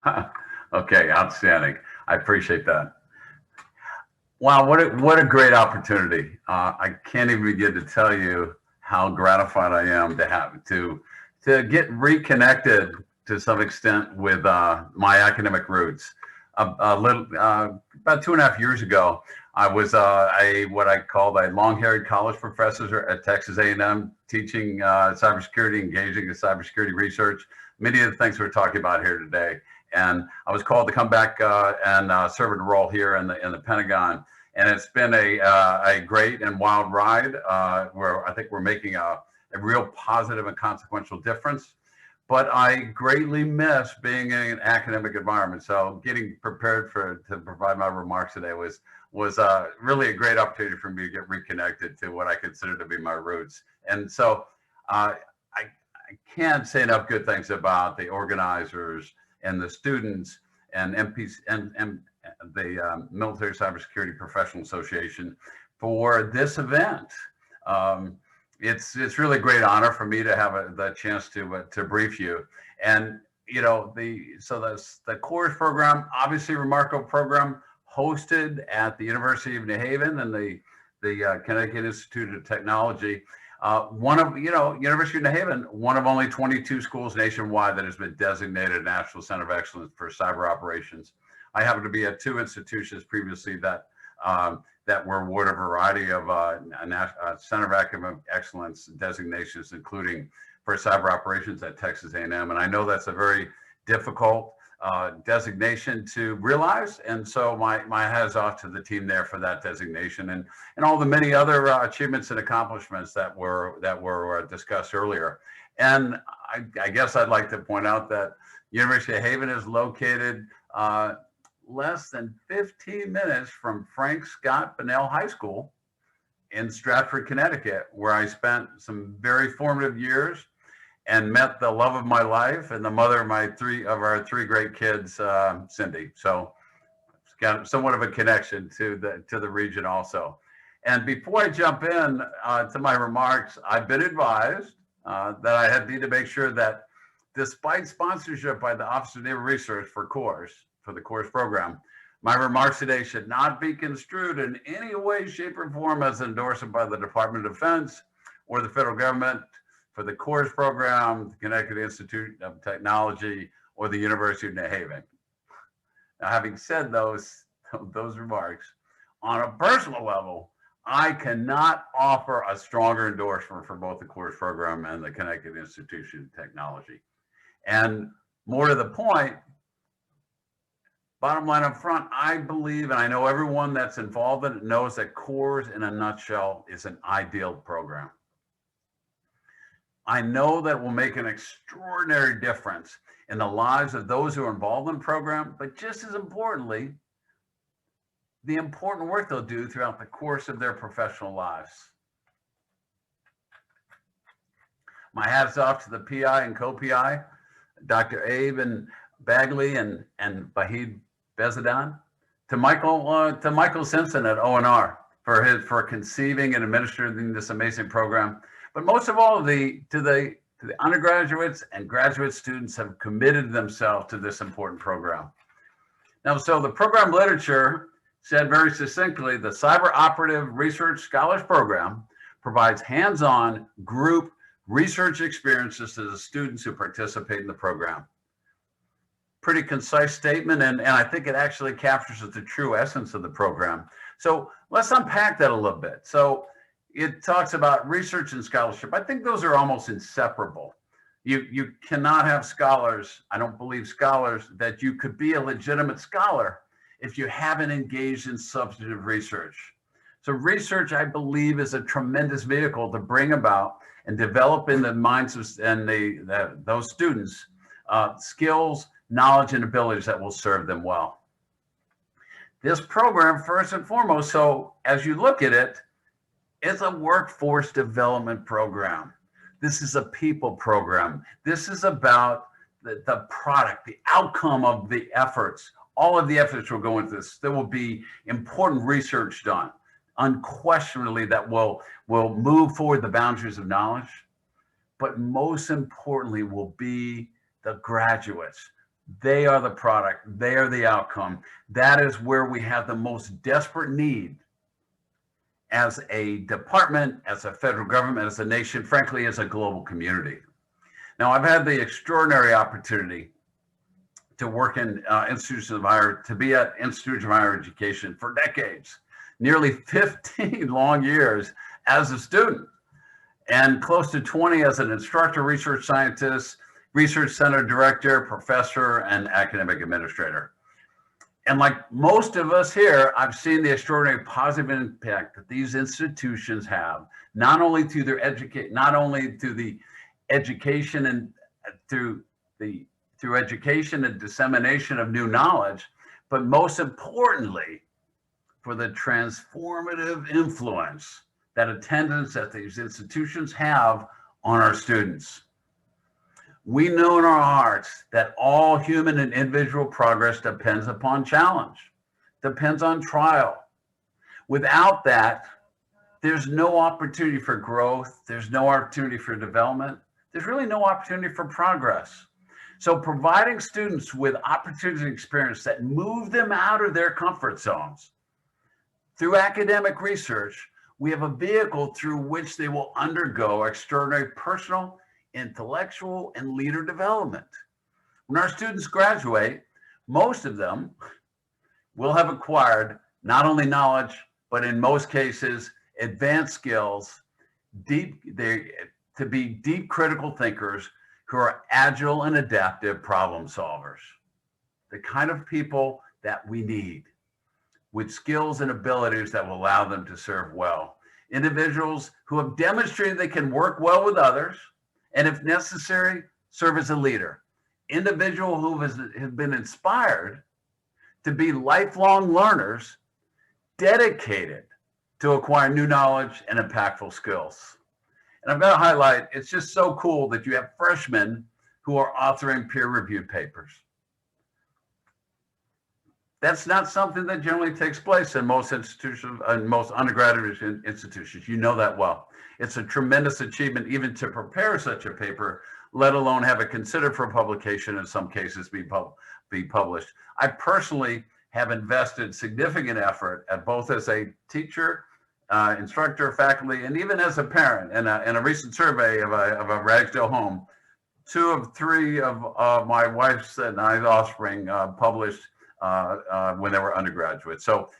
Okay, outstanding. I appreciate that. Wow, what a great opportunity. I can't even begin to tell you how gratified I am to have to get reconnected to some extent with my academic roots. About 2.5 years ago, I was a what I called a long-haired college professor at Texas A&M, teaching cybersecurity, engaging in cybersecurity research, many of the things we're talking about here today. And I was called to come back and serve in a role here in the Pentagon. And it's been a great and wild ride where I think we're making a real positive and consequential difference. But I greatly miss being in an academic environment. So getting prepared to provide my remarks today was really a great opportunity for me to get reconnected to what I consider to be my roots. And so I can't say enough good things about the organizers and the students and MPs and the Military Cybersecurity Professional Association for this event. It's really a great honor for me to have the chance to brief you. And you know the CORES program, obviously a remarkable program, hosted at the University of New Haven and the Connecticut Institute of Technology. University of New Haven, one of only 22 schools nationwide that has been designated National Center of Excellence for Cyber Operations. I happen to be at two institutions previously that were awarded a variety of Center of Academic Excellence designations, including for cyber operations at Texas A&M. And I know that's a very difficult designation to realize. And so my hat is off to the team there for that designation and all the many other achievements and accomplishments that were discussed earlier. And I guess I'd like to point out that University of Haven is located less than 15 minutes from Frank Scott Bunnell High School in Stratford, Connecticut, where I spent some very formative years and met the love of my life and the mother of our three great kids, Cindy. So it's got somewhat of a connection to the region also. And before I jump in to my remarks, I've been advised that I need to make sure that despite sponsorship by the Office of Naval Research for the CORES program, my remarks today should not be construed in any way, shape, or form as endorsement by the Department of Defense or the federal government for the CORES program, the Connecticut Institute of Technology, or the University of New Haven. Now, having said those remarks, on a personal level, I cannot offer a stronger endorsement for both the CORES program and the Connecticut Institute of Technology. And more to the point, bottom line up front, I believe, and I know everyone that's involved in it knows that CORES in a nutshell is an ideal program. I know that will make an extraordinary difference in the lives of those who are involved in the program, but just as importantly, the important work they'll do throughout the course of their professional lives. My hat's off to the PI and co-PI, Dr. Abe and Bagley and Bahid Bezadan, to Michael Simpson at ONR for conceiving and administering this amazing program. But most of all, to the undergraduates and graduate students have committed themselves to this important program. Now, so the program literature said very succinctly, the Cyber Operative Research Scholars Program provides hands-on group research experiences to the students who participate in the program. Pretty concise statement, and I think it actually captures the true essence of the program. So let's unpack that a little bit. So it talks about research and scholarship. I think those are almost inseparable. You cannot have scholars, I don't believe scholars, that you could be a legitimate scholar if you haven't engaged in substantive research. So research, I believe, is a tremendous vehicle to bring about and develop in the minds of those students skills, knowledge, and abilities that will serve them well. This program, first and foremost, so as you look at it, it's a workforce development program. This is a people program. This is about the product, the outcome of the efforts. All of the efforts will go into this. There will be important research done, unquestionably, that will move forward the boundaries of knowledge. But most importantly will be the graduates, They are the product. They are the outcome. That is where we have the most desperate need as a department, as a federal government, as a nation, frankly, as a global community. Now, I've had the extraordinary opportunity to work in to be at institutions of higher education for decades, nearly 15 long years as a student, and close to 20 as an instructor, research scientist, research center director, professor, and academic administrator. And like most of us here, I've seen the extraordinary positive impact that these institutions have, not only to the education and through education and dissemination of new knowledge, but most importantly, for the transformative influence that attendance at these institutions have on our students. We know in our hearts that all human and individual progress depends upon challenge, depends on trial. Without that, there's no opportunity for growth. There's no opportunity for development. There's really no opportunity for progress. So providing students with opportunities and experience that move them out of their comfort zones through academic research, we have a vehicle through which they will undergo extraordinary personal, intellectual, and leader development. When our students graduate, most of them will have acquired not only knowledge, but in most cases, advanced skills, to be deep critical thinkers who are agile and adaptive problem solvers. The kind of people that we need, with skills and abilities that will allow them to serve well. Individuals who have demonstrated they can work well with others, and if necessary, serve as a leader. Individuals who have been inspired to be lifelong learners, dedicated to acquire new knowledge and impactful skills. And I've got to highlight, it's just so cool that you have freshmen who are authoring peer-reviewed papers. That's not something that generally takes place in most institutions, most undergraduate institutions. You know that well. It's a tremendous achievement even to prepare such a paper, let alone have it considered for publication, in some cases be published. I personally have invested significant effort at both as a teacher, instructor, faculty, and even as a parent. In a recent survey of a Ragsdale home, 2 of 3 of my wife's and I's offspring published when they were undergraduates. So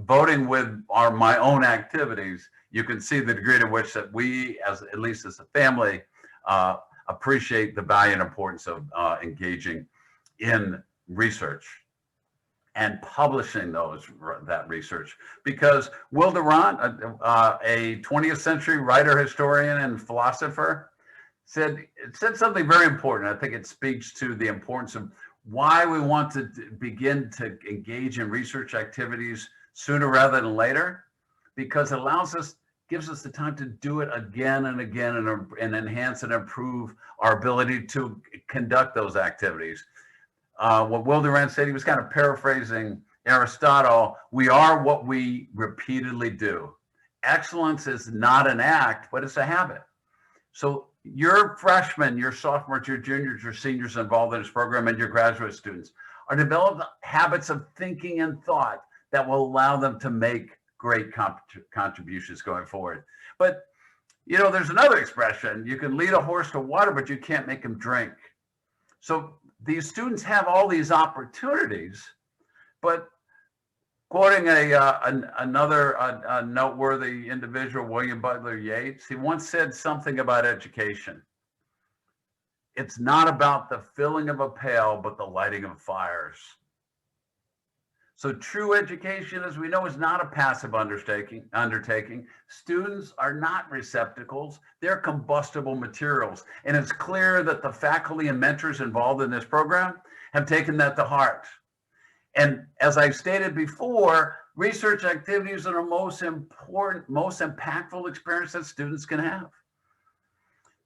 voting with my own activities, you can see the degree to which that we, at least as a family, appreciate the value and importance of engaging in research and publishing that research. Because Will Durant, a 20th century writer, historian, and philosopher, said something very important. I think it speaks to the importance of why we want to begin to engage in research activities sooner rather than later, because it gives us the time to do it again and again, and enhance and improve our ability to conduct those activities. What Will Durant said, he was kind of paraphrasing Aristotle: we are what we repeatedly do. Excellence is not an act, but it's a habit. So your freshmen, your sophomores, your juniors, your seniors involved in this program, and your graduate students are developing habits of thinking and thought that will allow them to make great contributions going forward. But, you know, there's another expression: you can lead a horse to water, but you can't make him drink. So these students have all these opportunities, but quoting another noteworthy individual, William Butler Yeats, he once said something about education: it's not about the filling of a pail, but the lighting of fires. So true education, as we know, is not a passive undertaking. Students are not receptacles, they're combustible materials. And it's clear that the faculty and mentors involved in this program have taken that to heart. And as I stated before, research activities are the most important, most impactful experience that students can have.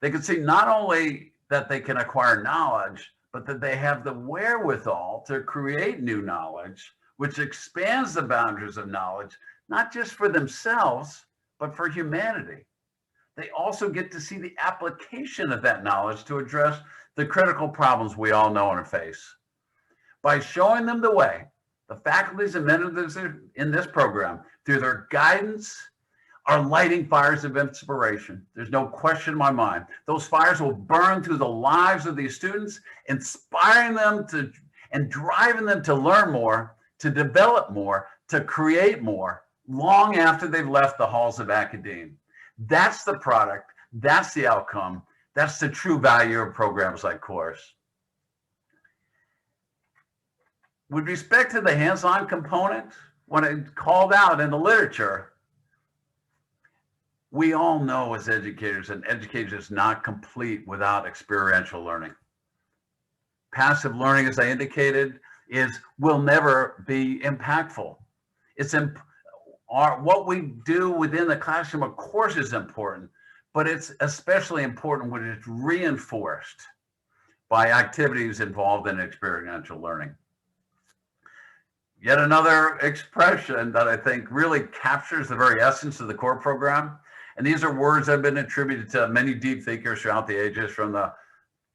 They can see not only that they can acquire knowledge, but that they have the wherewithal to create new knowledge, which expands the boundaries of knowledge, not just for themselves, but for humanity. they also get to see the application of that knowledge to address the critical problems we all know and face. By showing them the way, the faculties and mentors in this program, through their guidance, are lighting fires of inspiration. There's no question in my mind. Those fires will burn through the lives of these students, inspiring them to and driving them to learn more, to develop more, to create more, long after they've left the halls of academia. That's the product, that's the outcome, that's the true value of programs like CORES. With respect to the hands-on component, when it's called out in the literature, we all know as educators, and education is not complete without experiential learning. Passive learning, as I indicated, will never be impactful. What we do within the classroom, of course, is important, but it's especially important when it's reinforced by activities involved in experiential learning. Yet another expression that I think really captures the very essence of the core program, and these are words that have been attributed to many deep thinkers throughout the ages, from the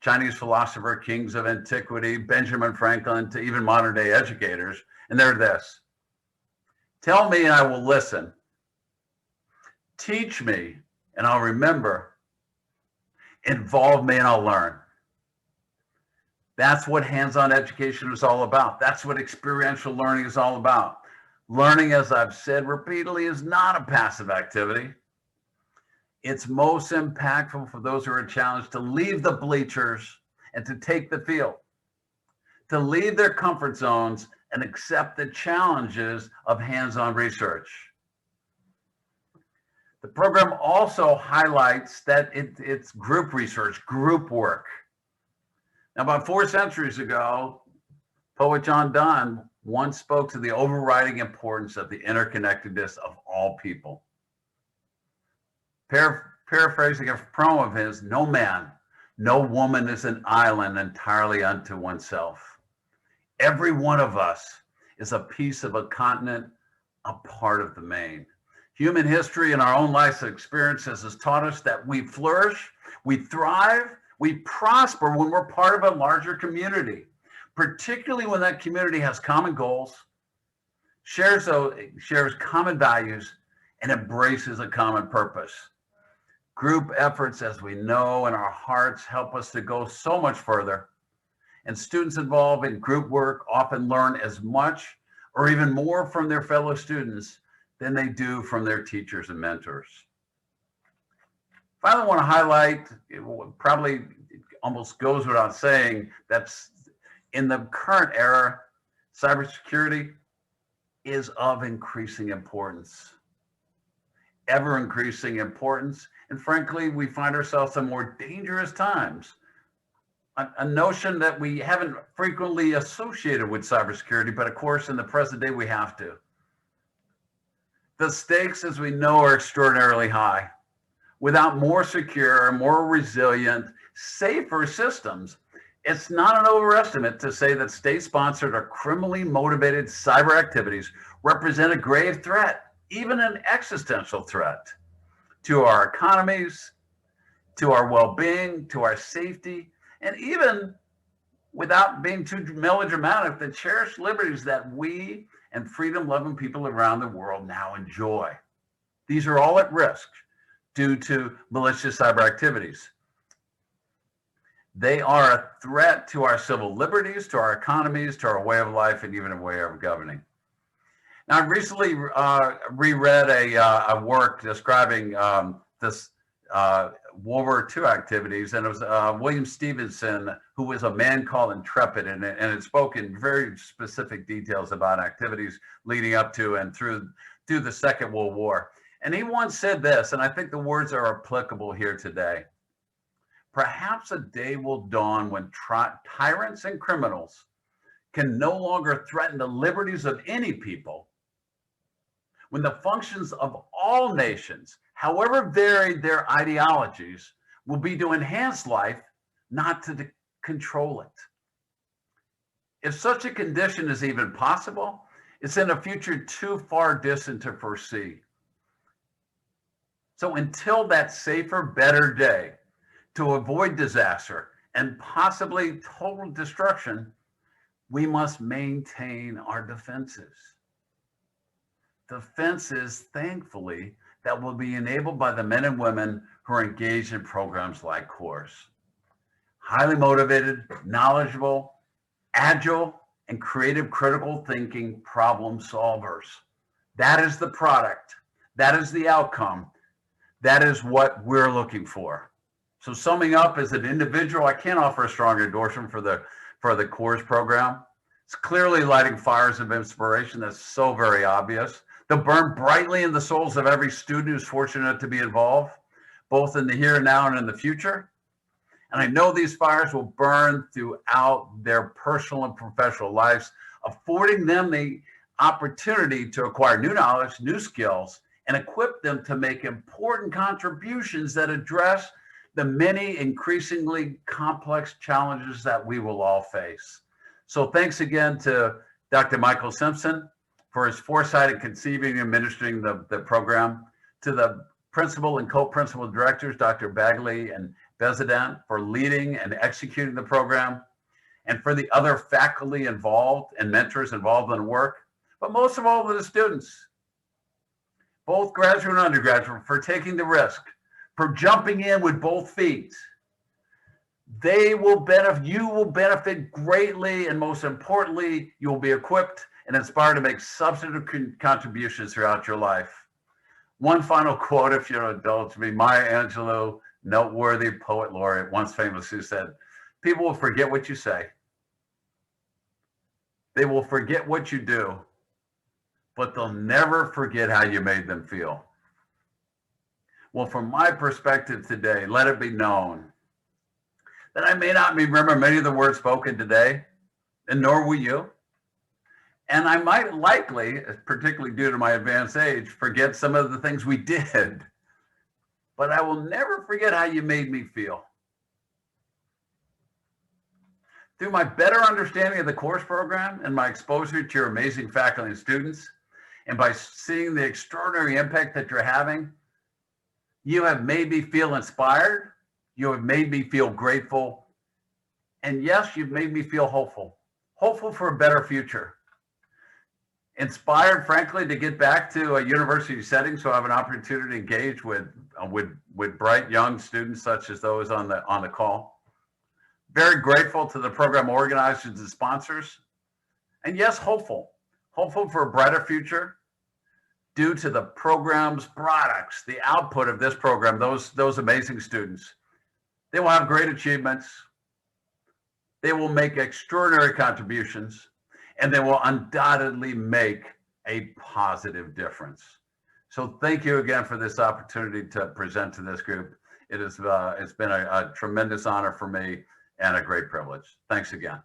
Chinese philosopher kings of antiquity, Benjamin Franklin, to even modern day educators, and they're this: tell me and I will listen. Teach me and I'll remember. Involve me and I'll learn. That's what hands-on education is all about. That's what experiential learning is all about. Learning, as I've said repeatedly, is not a passive activity. It's most impactful for those who are challenged to leave the bleachers and to take the field, to leave their comfort zones and accept the challenges of hands-on research. The program also highlights that it's group research, group work. Now, about 4 centuries ago, poet John Donne once spoke to the overriding importance of the interconnectedness of all people. Paraphrasing a poem of his, no man, no woman is an island entirely unto oneself. Every one of us is a piece of a continent, a part of the main. Human history and our own life's experiences has taught us that we flourish, we thrive, we prosper when we're part of a larger community, particularly when that community has common goals, shares common values, and embraces a common purpose. Group efforts, as we know in our hearts, help us to go so much further. And students involved in group work often learn as much or even more from their fellow students than they do from their teachers and mentors. Finally, I want to highlight, it probably almost goes without saying, that's in the current era, cybersecurity is of increasing importance, ever increasing importance. And frankly, we find ourselves in more dangerous times. A notion that we haven't frequently associated with cybersecurity, but of course, in the present day, we have to. The stakes, as we know, are extraordinarily high. Without more secure, more resilient, safer systems, it's not an overestimate to say that state-sponsored or criminally motivated cyber activities represent a grave threat, even an existential threat, to our economies, to our well-being, to our safety, and even, without being too melodramatic, the cherished liberties that we and freedom-loving people around the world now enjoy. These are all at risk due to malicious cyber activities. They are a threat to our civil liberties, to our economies, to our way of life, and even a way of governing. Now, I recently reread a work describing this World War II activities, and it was William Stevenson, who was a man called Intrepid, and it spoke in very specific details about activities leading up to and through the Second World War. And he once said this, and I think the words are applicable here today: perhaps a day will dawn when tyrants and criminals can no longer threaten the liberties of any people, when the functions of all nations, however varied their ideologies, will be to enhance life, not to control it. If such a condition is even possible, it's in a future too far distant to foresee. So until that safer, better day, to avoid disaster and possibly total destruction, we must maintain our defenses. Defenses, thankfully, that will be enabled by the men and women who are engaged in programs like CORES. Highly motivated, knowledgeable, agile, and creative critical thinking problem solvers. That is the product. That is the outcome. That is what we're looking for. So summing up, as an individual, I can't offer a strong endorsement for the CORES program. It's clearly lighting fires of inspiration. That's so very obvious. They'll burn brightly in the souls of every student who's fortunate to be involved, both in the here and now and in the future. And I know these fires will burn throughout their personal and professional lives, affording them the opportunity to acquire new knowledge, new skills, and equip them to make important contributions that address the many increasingly complex challenges that we will all face. So thanks again to Dr. Michael Simpson for his foresight in conceiving and administering the program, to the principal and co-principal directors, Dr. Bagley and Bezadant, for leading and executing the program, and for the other faculty involved and mentors involved in the work, but most of all to the students, both graduate and undergraduate, for taking the risk, for jumping in with both feet. They will benefit, you will benefit greatly, and most importantly, you will be equipped and inspired to make substantive contributions throughout your life. One final quote, if you'll indulge me. Maya Angelou, noteworthy poet laureate, once famously said, "People will forget what you say. They will forget what you do, but they'll never forget how you made them feel." Well, from my perspective today, let it be known that I may not remember many of the words spoken today, and nor will you. And I might likely, particularly due to my advanced age, forget some of the things we did. But I will never forget how you made me feel. Through my better understanding of the CORES program and my exposure to your amazing faculty and students, and by seeing the extraordinary impact that you're having, you have made me feel inspired. You have made me feel grateful. And yes, you've made me feel hopeful. Hopeful for a better future. Inspired, frankly, to get back to a university setting so I have an opportunity to engage with bright young students such as those on the call. Very grateful to the program organizers and sponsors. And yes, hopeful for a brighter future due to the program's products, the output of this program, those amazing students. They will have great achievements. They will make extraordinary contributions, and they will undoubtedly make a positive difference. So thank you again for this opportunity to present to this group. It's been a tremendous honor for me and a great privilege. Thanks again.